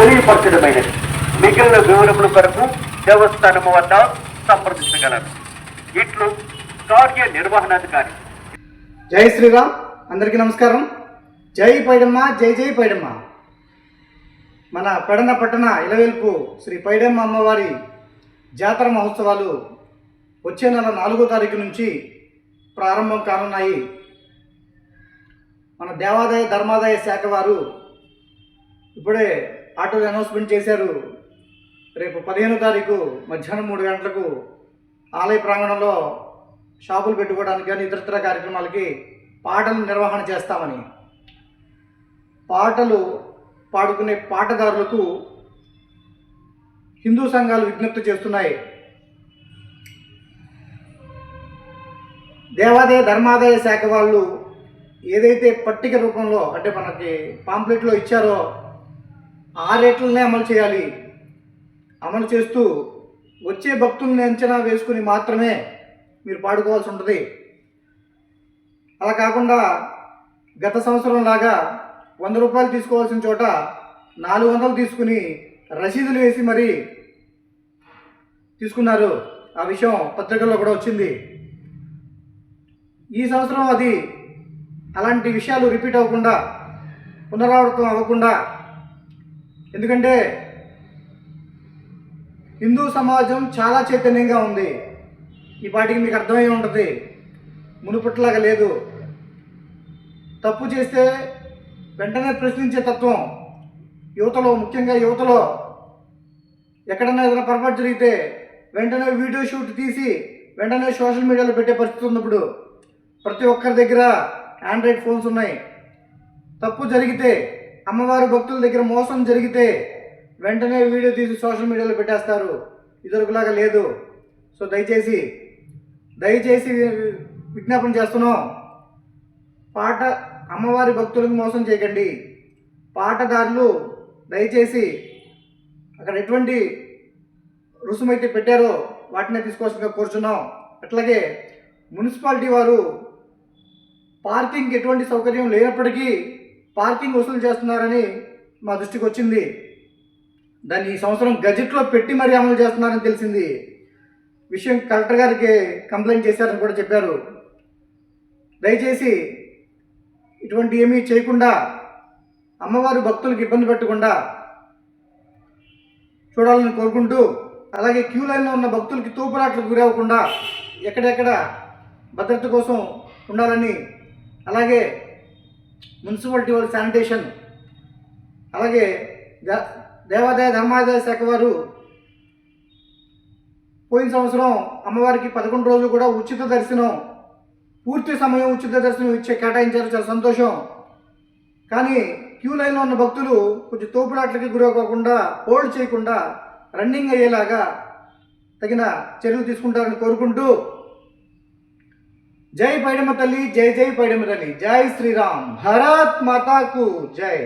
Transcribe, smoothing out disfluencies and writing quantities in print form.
తెలియపరచడమైనది. మిగిలిన వివరముల కొరకు దేవస్థానము వద్ద సంప్రదించగలరు. ఇట్లు కార్యనిర్వహణాధికారి. జై శ్రీరామ్. అందరికీ నమస్కారం. జై పైడమ్మ, జై జై పైడమ్మ. మన పెడన పట్టణ ఇలవేల్పు శ్రీ పైడమ్మ అమ్మవారి జాతర మహోత్సవాలు వచ్చే నెల 4వ తారీఖు నుంచి ప్రారంభం కానున్నాయి. మన దేవాదాయ ధర్మాదాయ శాఖ వారు ఇప్పుడే ఆటోలు అనౌన్స్మెంట్ చేశారు. రేపు 15వ తారీఖు మధ్యాహ్నం 3 గంటలకు ఆలయ ప్రాంగణంలో షాపులు పెట్టుకోవడానికి కానీ ఇతరత్ర కార్యక్రమాలకి పాటలు నిర్వహణ చేస్తామని. పాటలు పాడుకునే పాటగారులకు హిందూ సంఘాలు విజ్ఞప్తి చేస్తున్నాయి. దేవాదాయ ధర్మాదాయ శాఖ వాళ్ళు ఏదైతే పట్టిక రూపంలో అంటే మనకి పాంప్లెట్లో ఇచ్చారో ఆ రేట్లనే అమలు చేయాలి. అమలు చేస్తూ వచ్చే భక్తుల్ని అంచనా వేసుకుని మాత్రమే మీరు పాడుకోవాల్సి ఉంటుంది. అలా కాకుండా గత సంవత్సరం లాగా 100 రూపాయలు తీసుకోవాల్సిన చోట 400 తీసుకుని రసీదులు వేసి మరీ తీసుకున్నారు. ఆ విషయం పత్రికల్లో కూడా వచ్చింది. ఈ సంవత్సరం అలాంటి విషయాలు రిపీట్ అవ్వకుండా, పునరావృతం అవ్వకుండా, ఎందుకంటే హిందూ సమాజం చాలా చైతన్యంగా ఉంది. ఈ పాటికి మీకు అర్థమై ఉంటుంది. మునుపట్లాగా లేదు. తప్పు చేస్తే వెంటనే ప్రశ్నించే తత్వం యువతలో, ముఖ్యంగా యువతలో. ఎక్కడన్నా ఏదైనా పొరపాటు జరిగితే వెంటనే వీడియో షూట్ తీసి వెంటనే సోషల్ మీడియాలో పెట్టే పరిస్థితి ఉన్నప్పుడు ప్రతి ఒక్కరి దగ్గర ఆండ్రాయిడ్ ఫోన్స్ ఉన్నాయి. తప్పు జరిగితే, అమ్మవారి భక్తుల దగ్గర మోసం జరిగితే వెంటనే వీడియో తీసి సోషల్ మీడియాలో పెట్టేస్తారు. ఇదివరకులాగా లేదు. సో దయచేసి విజ్ఞాపన చేస్తున్నాం. అమ్మవారి భక్తులకు మోసం చేయకండి. పాటదారులు దయచేసి అక్కడ ఎటువంటి రుసుమైతే పెట్టారో వాటినే తీసుకోవాల్సిందిగా కోరుచున్నాం. అట్లాగే మున్సిపాలిటీ వారు పార్కింగ్ ఎటువంటి సౌకర్యం లేనప్పటికీ పార్కింగ్ వసూలు చేస్తున్నారని మా దృష్టికి వచ్చింది. దాన్ని ఈ సంవత్సరం గజెట్లో పెట్టి మరీ అమలు చేస్తున్నారని తెలిసింది. విషయం కలెక్టర్ గారికి కంప్లైంట్ చేశారని కూడా చెప్పారు. దయచేసి ఇటువంటి ఏమీ చేయకుండా, అమ్మవారి భక్తులకు ఇబ్బంది పెట్టకుండా చూడాలని కోరుకుంటూ, అలాగే క్యూ లైన్లో ఉన్న భక్తులకి తూపురాట్లకు గురవ్వకుండా ఎక్కడెక్కడ భద్రత కోసం ఉండాలని, అలాగే మున్సిపాలిటీ వాళ్ళు శానిటేషన్, అలాగే దేవాదాయ ధర్మాదాయ శాఖ వారు పోయిన సంవత్సరం అమ్మవారికి 11 రోజులు కూడా ఉచిత దర్శనం, పూర్తి సమయం ఉచిత దర్శనం కేటాయించారు. చాలా సంతోషం. కానీ క్యూ లైన్లో ఉన్న భక్తులు కొంచెం తోపులాట్లకి గురవ్వకుండా, హోల్డ్ చేయకుండా రన్నింగ్ అయ్యేలాగా తగిన చర్యలు తీసుకుంటారని కోరుకుంటూ, జై పైడమ్మ తల్లి, జై జై పైడమ్మ తల్లి, జై శ్రీరామ్, భారత్ మాతాకు జై.